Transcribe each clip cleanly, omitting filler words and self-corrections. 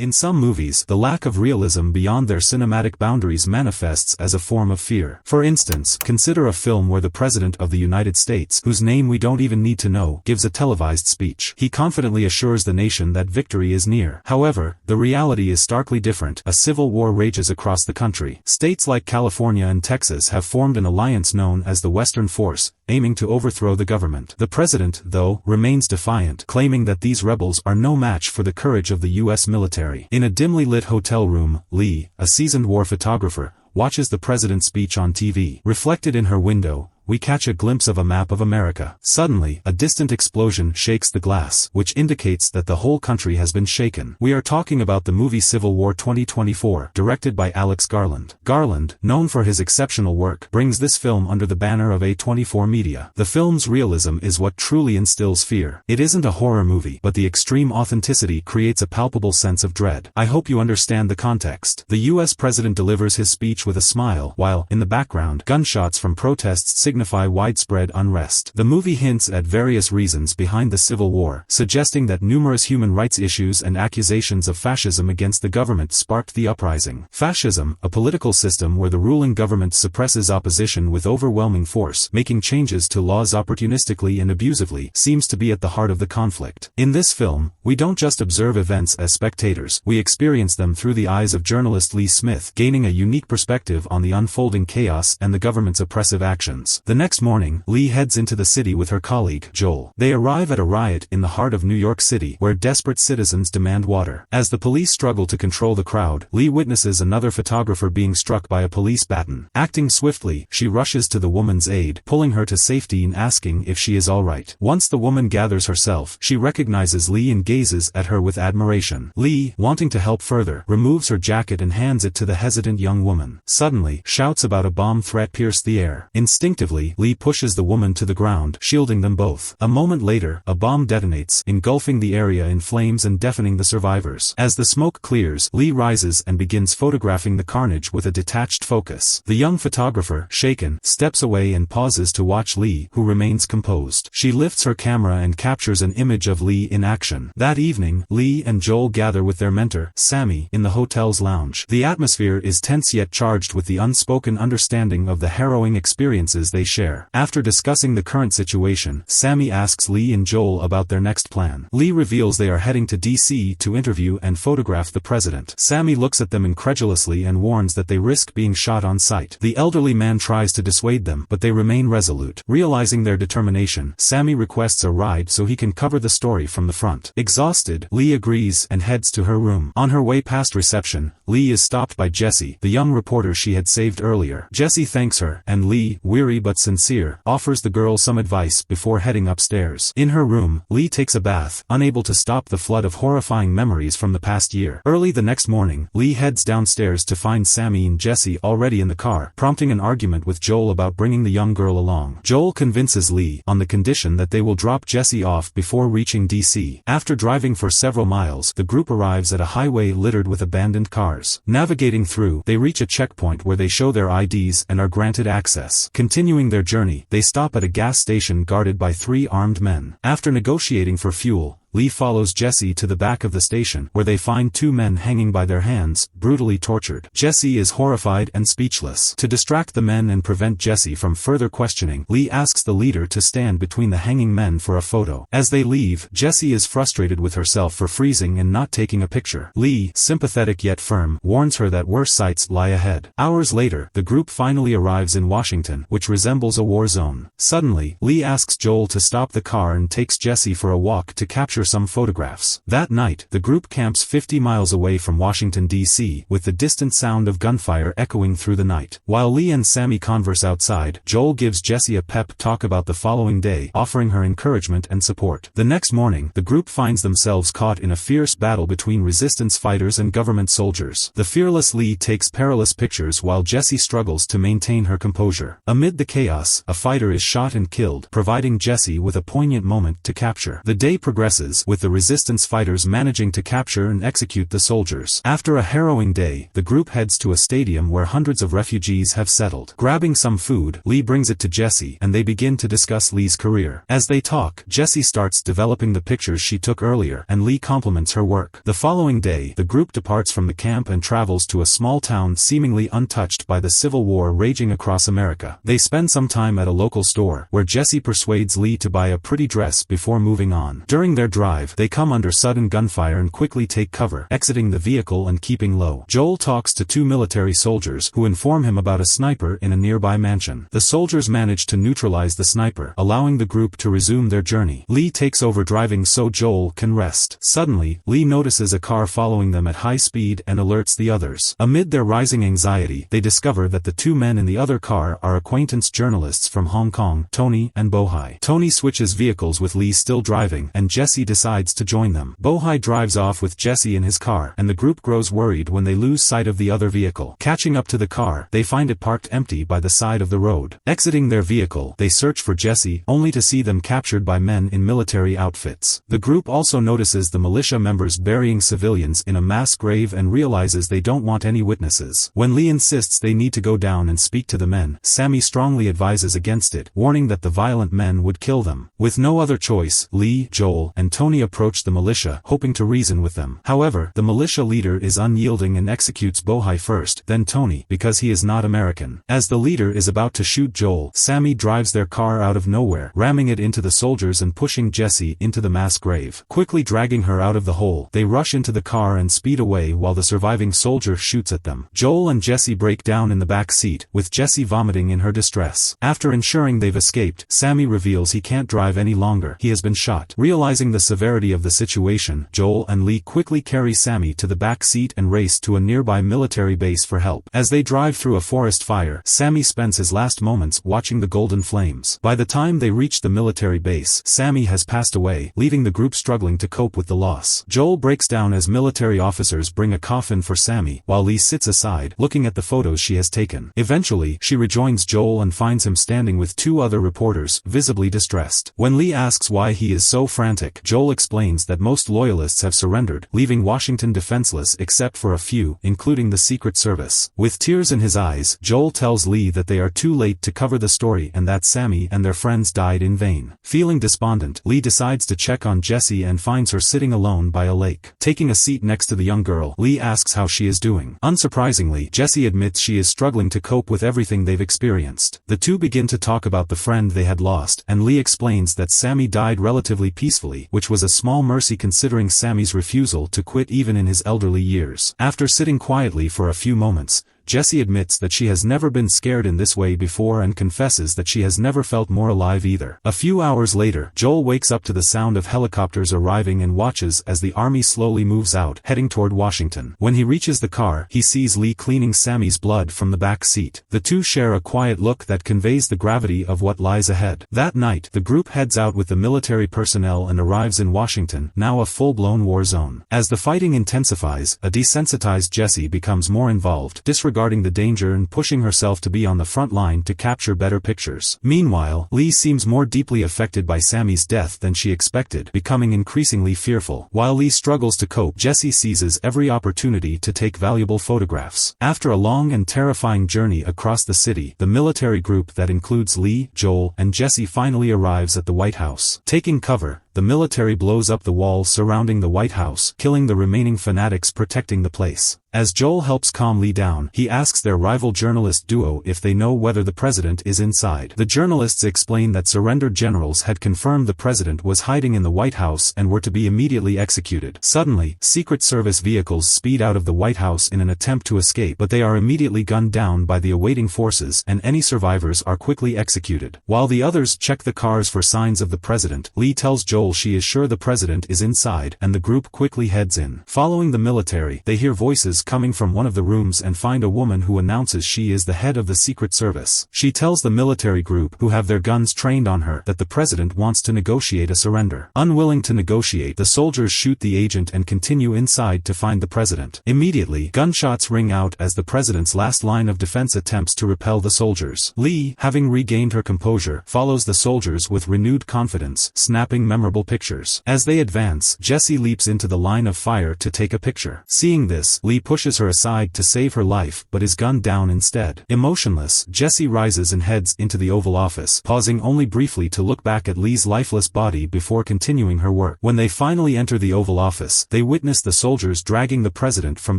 In some movies, the lack of realism beyond their cinematic boundaries manifests as a form of fear. For instance, consider a film where the President of the United States, whose name we don't even need to know, gives a televised speech. He confidently assures the nation that victory is near. However, the reality is starkly different. A civil war rages across the country. States like California and Texas have formed an alliance known as the Western Force, aiming to overthrow the government. The president, though, remains defiant, claiming that these rebels are no match for the courage of the U.S. military. In a dimly lit hotel room, Lee, a seasoned war photographer, watches the president's speech on TV. Reflected in her window, we catch a glimpse of a map of America. Suddenly, a distant explosion shakes the glass, which indicates that the whole country has been shaken. We are talking about the movie Civil War 2024, directed by Alex Garland. Garland, known for his exceptional work, brings this film under the banner of A24 Media. The film's realism is what truly instills fear. It isn't a horror movie, but the extreme authenticity creates a palpable sense of dread. I hope you understand the context. The U.S. president delivers his speech with a smile, while, in the background, gunshots from protests signify widespread unrest. The movie hints at various reasons behind the Civil War, suggesting that numerous human rights issues and accusations of fascism against the government sparked the uprising. Fascism, a political system where the ruling government suppresses opposition with overwhelming force, making changes to laws opportunistically and abusively, seems to be at the heart of the conflict. In this film, we don't just observe events as spectators, we experience them through the eyes of journalist Lee Smith, gaining a unique perspective on the unfolding chaos and the government's oppressive actions. The next morning, Lee heads into the city with her colleague, Joel. They arrive at a riot in the heart of New York City, where desperate citizens demand water. As the police struggle to control the crowd, Lee witnesses another photographer being struck by a police baton. Acting swiftly, she rushes to the woman's aid, pulling her to safety and asking if she is alright. Once the woman gathers herself, she recognizes Lee and gazes at her with admiration. Lee, wanting to help further, removes her jacket and hands it to the hesitant young woman. Suddenly, shouts about a bomb threat pierce the air. Instinctively, Lee pushes the woman to the ground, shielding them both. A moment later, a bomb detonates, engulfing the area in flames and deafening the survivors. As the smoke clears, Lee rises and begins photographing the carnage with a detached focus. The young photographer, shaken, steps away and pauses to watch Lee, who remains composed. She lifts her camera and captures an image of Lee in action. That evening, Lee and Joel gather with their mentor, Sammy, in the hotel's lounge. The atmosphere is tense yet charged with the unspoken understanding of the harrowing experiences they share. After discussing the current situation, Sammy asks Lee and Joel about their next plan. Lee reveals they are heading to D.C. to interview and photograph the president. Sammy looks at them incredulously and warns that they risk being shot on sight. The elderly man tries to dissuade them, but they remain resolute. Realizing their determination, Sammy requests a ride so he can cover the story from the front. Exhausted, Lee agrees and heads to her room. On her way past reception, Lee is stopped by Jesse, the young reporter she had saved earlier. Jesse thanks her, and Lee, weary but sincere, offers the girl some advice before heading upstairs. In her room, Lee takes a bath, unable to stop the flood of horrifying memories from the past year. Early the next morning, Lee heads downstairs to find Sammy and Jesse already in the car, prompting an argument with Joel about bringing the young girl along. Joel convinces Lee, on the condition that they will drop Jesse off before reaching D.C. After driving for several miles, the group arrives at a highway littered with abandoned cars. Navigating through, they reach a checkpoint where they show their IDs and are granted access. Continuing their journey, they stop at a gas station guarded by 3 armed men. After negotiating for fuel, Lee follows Jesse to the back of the station, where they find 2 men hanging by their hands, brutally tortured. Jesse is horrified and speechless. To distract the men and prevent Jesse from further questioning, Lee asks the leader to stand between the hanging men for a photo. As they leave, Jesse is frustrated with herself for freezing and not taking a picture. Lee, sympathetic yet firm, warns her that worse sights lie ahead. Hours later, the group finally arrives in Washington, which resembles a war zone. Suddenly, Lee asks Joel to stop the car and takes Jesse for a walk to capture some photographs. That night, the group camps 50 miles away from Washington, D.C., with the distant sound of gunfire echoing through the night. While Lee and Sammy converse outside, Joel gives Jesse a pep talk about the following day, offering her encouragement and support. The next morning, the group finds themselves caught in a fierce battle between resistance fighters and government soldiers. The fearless Lee takes perilous pictures while Jesse struggles to maintain her composure. Amid the chaos, a fighter is shot and killed, providing Jesse with a poignant moment to capture. The day progresses, commences, with the resistance fighters managing to capture and execute the soldiers. After a harrowing day, the group heads to a stadium where hundreds of refugees have settled. Grabbing some food, Lee brings it to Jesse, and they begin to discuss Lee's career. As they talk, Jesse starts developing the pictures she took earlier, and Lee compliments her work. The following day, the group departs from the camp and travels to a small town seemingly untouched by the Civil War raging across America. They spend some time at a local store, where Jesse persuades Lee to buy a pretty dress before moving on. During their drive, they come under sudden gunfire and quickly take cover, exiting the vehicle and keeping low. Joel talks to two military soldiers, who inform him about a sniper in a nearby mansion. The soldiers manage to neutralize the sniper, allowing the group to resume their journey. Lee takes over driving so Joel can rest. Suddenly, Lee notices a car following them at high speed and alerts the others. Amid their rising anxiety, they discover that the two men in the other car are acquaintance journalists from Hong Kong, Tony and Bohai. Tony switches vehicles with Lee still driving, and Jesse decides to join them. Bohai drives off with Jesse in his car, and the group grows worried when they lose sight of the other vehicle. Catching up to the car, they find it parked empty by the side of the road. Exiting their vehicle, they search for Jesse, only to see them captured by men in military outfits. The group also notices the militia members burying civilians in a mass grave and realizes they don't want any witnesses. When Lee insists they need to go down and speak to the men, Sammy strongly advises against it, warning that the violent men would kill them. With no other choice, Lee, Joel, and Tony approach the militia, hoping to reason with them. However, the militia leader is unyielding and executes Bohai first, then Tony, because he is not American. As the leader is about to shoot Joel, Sammy drives their car out of nowhere, ramming it into the soldiers and pushing Jesse into the mass grave. Quickly dragging her out of the hole, they rush into the car and speed away while the surviving soldier shoots at them. Joel and Jesse break down in the back seat, with Jesse vomiting in her distress. After ensuring they've escaped, Sammy reveals he can't drive any longer. He has been shot. Realizing the severity of the situation, Joel and Lee quickly carry Sammy to the back seat and race to a nearby military base for help. As they drive through a forest fire, Sammy spends his last moments watching the golden flames. By the time they reach the military base, Sammy has passed away, leaving the group struggling to cope with the loss. Joel breaks down as military officers bring a coffin for Sammy, while Lee sits aside, looking at the photos she has taken. Eventually, she rejoins Joel and finds him standing with two other reporters, visibly distressed. When Lee asks why he is so frantic, Joel explains that most loyalists have surrendered, leaving Washington defenseless except for a few, including the Secret Service. With tears in his eyes, Joel tells Lee that they are too late to cover the story and that Sammy and their friends died in vain. Feeling despondent, Lee decides to check on Jesse and finds her sitting alone by a lake. Taking a seat next to the young girl, Lee asks how she is doing. Unsurprisingly, Jesse admits she is struggling to cope with everything they've experienced. The two begin to talk about the friend they had lost, and Lee explains that Sammy died relatively peacefully, which was a small mercy considering Sammy's refusal to quit even in his elderly years. After sitting quietly for a few moments, Jesse admits that she has never been scared in this way before and confesses that she has never felt more alive either. A few hours later, Joel wakes up to the sound of helicopters arriving and watches as the army slowly moves out, heading toward Washington. When he reaches the car, he sees Lee cleaning Sammy's blood from the back seat. The two share a quiet look that conveys the gravity of what lies ahead. That night, the group heads out with the military personnel and arrives in Washington, now a full-blown war zone. As the fighting intensifies, a desensitized Jesse becomes more involved, disregarding the danger and pushing herself to be on the front line to capture better pictures. Meanwhile, Lee seems more deeply affected by Sammy's death than she expected, becoming increasingly fearful. While Lee struggles to cope, Jesse seizes every opportunity to take valuable photographs. After a long and terrifying journey across the city, the military group that includes Lee, Joel, and Jesse finally arrives at the White House. Taking cover, the military blows up the walls surrounding the White House, killing the remaining fanatics protecting the place. As Joel helps calm Lee down, he asks their rival journalist duo if they know whether the president is inside. The journalists explain that surrendered generals had confirmed the president was hiding in the White House and were to be immediately executed. Suddenly, Secret Service vehicles speed out of the White House in an attempt to escape, but they are immediately gunned down by the awaiting forces, and any survivors are quickly executed. While the others check the cars for signs of the president, Lee tells Joel she is sure the president is inside, and the group quickly heads in. Following the military, they hear voices coming from one of the rooms and find a woman who announces she is the head of the Secret Service. She tells the military group, who have their guns trained on her, that the president wants to negotiate a surrender. Unwilling to negotiate, the soldiers shoot the agent and continue inside to find the president. Immediately, gunshots ring out as the president's last line of defense attempts to repel the soldiers. Lee, having regained her composure, follows the soldiers with renewed confidence, snapping memorable memorable pictures. As they advance, Jessie leaps into the line of fire to take a picture. Seeing this, Lee pushes her aside to save her life but is gunned down instead. Emotionless, Jessie rises and heads into the Oval Office, pausing only briefly to look back at Lee's lifeless body before continuing her work. When they finally enter the Oval Office, they witness the soldiers dragging the president from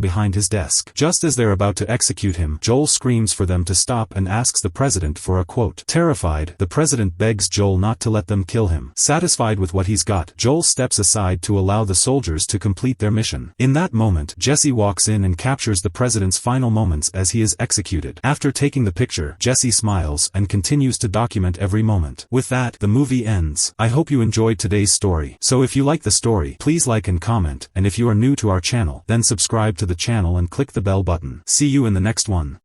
behind his desk. Just as they're about to execute him, Joel screams for them to stop and asks the president for a quote. Terrified, the president begs Joel not to let them kill him. Satisfied with what he's got, Joel steps aside to allow the soldiers to complete their mission. In that moment, Jessie walks in and captures the president's final moments as he is executed. After taking the picture, Jessie smiles and continues to document every moment. With that, the movie ends. I hope you enjoyed today's story. So if you like the story, please like and comment, and if you are new to our channel, then subscribe to the channel and click the bell button. See you in the next one.